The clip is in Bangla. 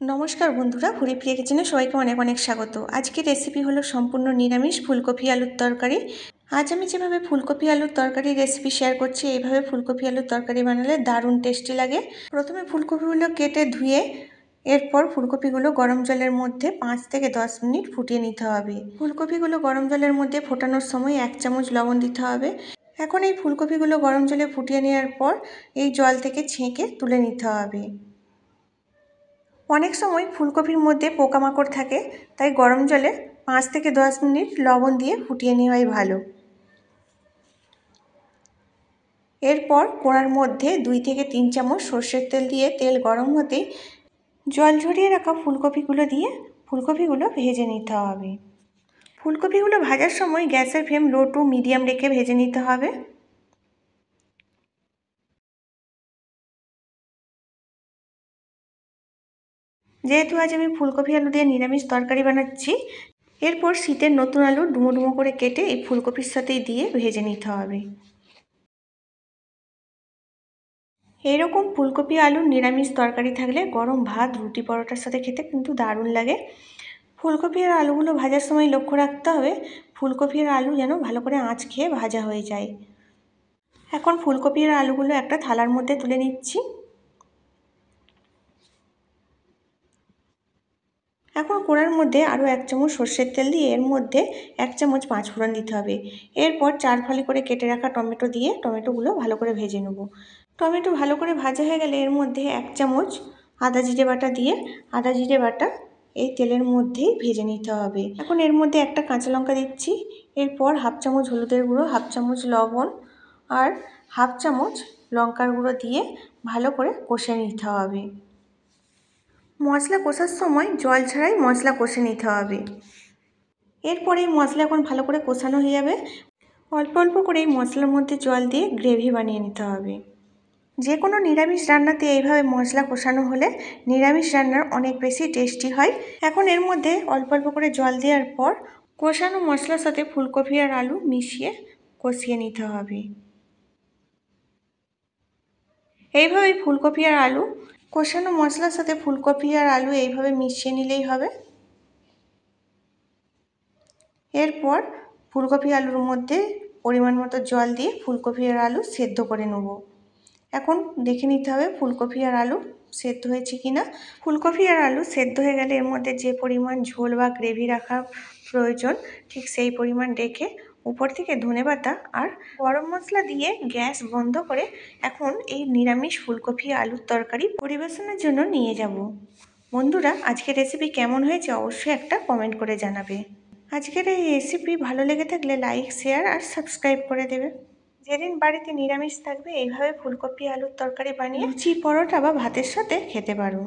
नमस्कार बंधुरा हरिप्रिया किचेने सबाइके अनेक अनेक स्वागत। आज के रेसिपि हलो सम्पूर्ण निरामिष फुलकपि आलुर तरकारी। आज आमी जेभावे फुलकपि आलुर तरकारी रेसिपि शेयर करछि एइभावे फुलकपि आलुर तरकारी बानाले दारुण टेस्टी लागे। प्रथमे फुलकपिगुलो केटे धुए एरपर फुलकपिगुलो गरम जलेर मध्ये 5 থেকে 10 मिनट फुटिয়ে নিতে হবে। फुलकपिगुलो गरम जलेर मध्ये फोटानोर समय 1 চামচ लवण दिते হবে। এখন এই ফুলকপিগুলো গরম জলে ফুটিয়ে নেওয়ার পর এই জল থেকে ছেঁকে তুলে নিতে হবে। অনেক সময় ফুলকপির মধ্যে পোকামাকড় থাকে, তাই গরম জলে 5 থেকে 10 মিনিট লবণ দিয়ে ফুটিয়ে নেওয়াই ভালো। এরপর কড়ার মধ্যে 2 থেকে 3 চামচ সরষের তেল দিয়ে তেল গরম হতেই জল ঝরিয়ে রাখা ফুলকপিগুলো দিয়ে ফুলকপিগুলো ভেজে নিতে হবে। ফুলকপিগুলো ভাজার সময় গ্যাসের ফ্লেম লো টু মিডিয়াম রেখে ভেজে নিতে হবে। যেহেতু আজ আমি ফুলকপি আলু দিয়ে নিরামিষ তরকারি বানাচ্ছি, এরপর শীতের নতুন আলু ডুমো ডুমো করে কেটে এই ফুলকপির সাথেই দিয়ে ভেজে নিতে হবে। এরকম ফুলকপি আলুর নিরামিষ তরকারি থাকলে গরম ভাত, রুটি, পরোটার সাথে খেতে কিন্তু দারুণ লাগে। ফুলকপি আর আলুগুলো ভাজার সময় লক্ষ্য রাখতে হবে ফুলকপি আর আলু যেন ভালো করে আঁচ খেয়ে ভাজা হয়ে যায়। এখন ফুলকপি আর আলুগুলো একটা থালার মধ্যে তুলে নিচ্ছি। এখন কড়ার মধ্যে আরও 1 চামচ সরষের তেল দিয়ে এর মধ্যে 1 চামচ পাঁচফোড়ন দিতে হবে। এরপর 4 ফালি করে কেটে রাখা টমেটো দিয়ে টমেটোগুলো ভালো করে ভেজে নেব। টমেটো ভালো করে ভাজা হয়ে গেলে এর মধ্যে 1 চামচ আদা জিরে বাটা দিয়ে আদা জিরে বাটা এই তেলের মধ্যেই ভেজে নিতে হবে। এখন এর মধ্যে একটা কাঁচা লঙ্কা দিচ্ছি। এরপর 1/2 চামচ হলুদের গুঁড়ো, 1/2 চামচ লবণ আর 1/2 চামচ লঙ্কার গুঁড়ো দিয়ে ভালো করে কষে নিতে হবে। মশলা কষার সময় জল ছাড়াই মশলা কষে নিতে হবে। এরপরে এই মশলা এখন ভালো করে কষানো হয়ে যাবে। অল্প অল্প করে এই মশলার মধ্যে জল দিয়ে গ্রেভি বানিয়ে নিতে হবে। যে কোনো নিরামিষ রান্নাতে এইভাবে মশলা কষানো হলে নিরামিষ রান্নার অনেক বেশি টেস্টি হয়। এখন এর মধ্যে অল্প অল্প করে জল দেওয়ার পর কষানো মশলার সাথে ফুলকপি আর আলু মিশিয়ে কষিয়ে নিতে হবে। এইভাবে ফুলকপি আর আলু কষানো মশলার সাথে ফুলকপি আর আলু এইভাবে মিশিয়ে নিলেই হবে। এরপর ফুলকপি আলুর মধ্যে পরিমাণ মতো জল দিয়ে ফুলকপি আর আলু সেদ্ধ করে নেব। এখন দেখে নিতে হবে ফুলকপি আর আলু সেদ্ধ হয়েছে কিনা। ফুলকপি আর আলু সেদ্ধ হয়ে গেলে এর মধ্যে যে পরিমাণ ঝোল বা গ্রেভি রাখা প্রয়োজন ঠিক সেই পরিমাণ রেখে উপর থেকে ধনেপাতা আর গরম মশলা দিয়ে গ্যাস বন্ধ করে এখন এই নিরামিষ ফুলকপি আলুর তরকারি পরিবেশনের জন্য নিয়ে যাব। বন্ধুরা, আজকের রেসিপি কেমন হয়েছে অবশ্যই একটা কমেন্ট করে জানাবে। আজকের এই রেসিপি ভালো লেগে থাকলে লাইক, শেয়ার আর সাবস্ক্রাইব করে দেবে। যেদিন বাড়িতে নিরামিষ থাকবে এইভাবে ফুলকপি আলুর তরকারি বানিয়ে লুচি, পরোটা বা ভাতের সাথে খেতে পারো।